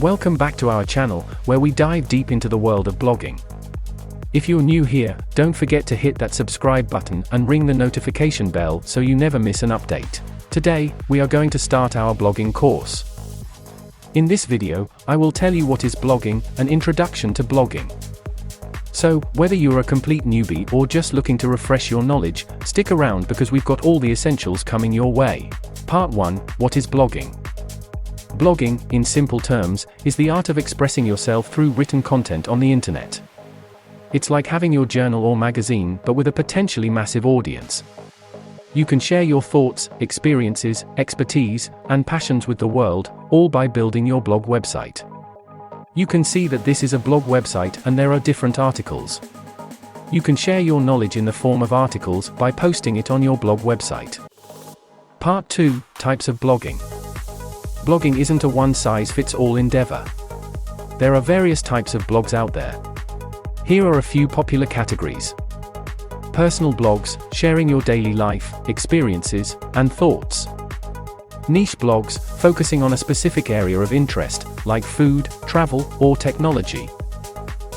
Welcome back to our channel, where we dive deep into the world of blogging. If you're new here, don't forget to hit that subscribe button and ring the notification bell so you never miss an update. Today, we are going to start our blogging course. In this video, I will tell you what is blogging, an introduction to blogging. So, whether you're a complete newbie or just looking to refresh your knowledge, stick around because we've got all the essentials coming your way. Part 1, what is blogging? Blogging, in simple terms, is the art of expressing yourself through written content on the internet. It's like having your journal or magazine, but with a potentially massive audience. You can share your thoughts, experiences, expertise, and passions with the world, all by building your blog website. You can see that this is a blog website and there are different articles. You can share your knowledge in the form of articles by posting it on your blog website. Part 2, types of blogging. Blogging isn't a one-size-fits-all endeavor. There are various types of blogs out there. Here are a few popular categories. Personal blogs, sharing your daily life, experiences, and thoughts. Niche blogs, focusing on a specific area of interest, like food, travel, or technology.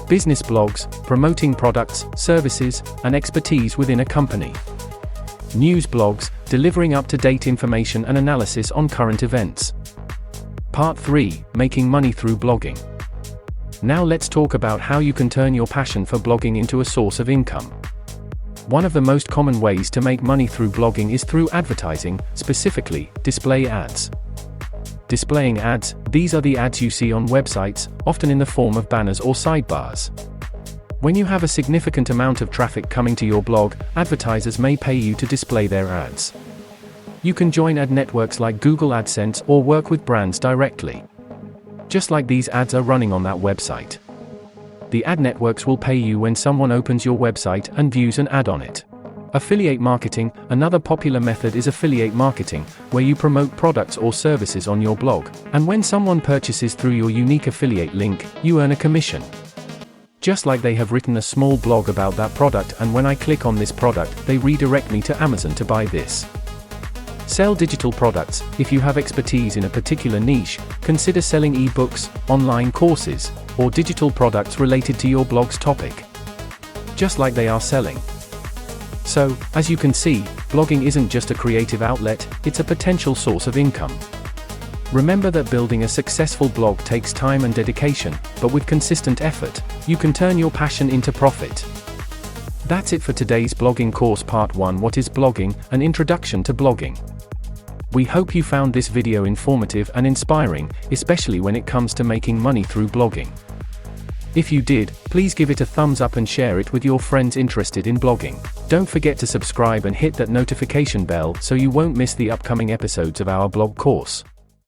Business blogs, promoting products, services, and expertise within a company. News blogs, delivering up-to-date information and analysis on current events. Part 3, making money through blogging. Now let's talk about how you can turn your passion for blogging into a source of income. One of the most common ways to make money through blogging is through advertising, specifically, display ads. Displaying ads, these are the ads you see on websites, often in the form of banners or sidebars. When you have a significant amount of traffic coming to your blog, advertisers may pay you to display their ads. You can join ad networks like Google AdSense or work with brands directly. Just like these ads are running on that website. The ad networks will pay you when someone opens your website and views an ad on it. Affiliate marketing, another popular method is affiliate marketing, where you promote products or services on your blog, and when someone purchases through your unique affiliate link, you earn a commission. Just like they have written a small blog about that product, and when I click on this product, they redirect me to Amazon to buy this. Sell digital products. If you have expertise in a particular niche, consider selling ebooks, online courses, or digital products related to your blog's topic. Just like they are selling. So, as you can see, blogging isn't just a creative outlet, it's a potential source of income. Remember that building a successful blog takes time and dedication, but with consistent effort, you can turn your passion into profit. That's it for today's blogging course part 1, what is blogging, an introduction to blogging. We hope you found this video informative and inspiring, especially when it comes to making money through blogging. If you did, please give it a thumbs up and share it with your friends interested in blogging. Don't forget to subscribe and hit that notification bell so you won't miss the upcoming episodes of our blog course.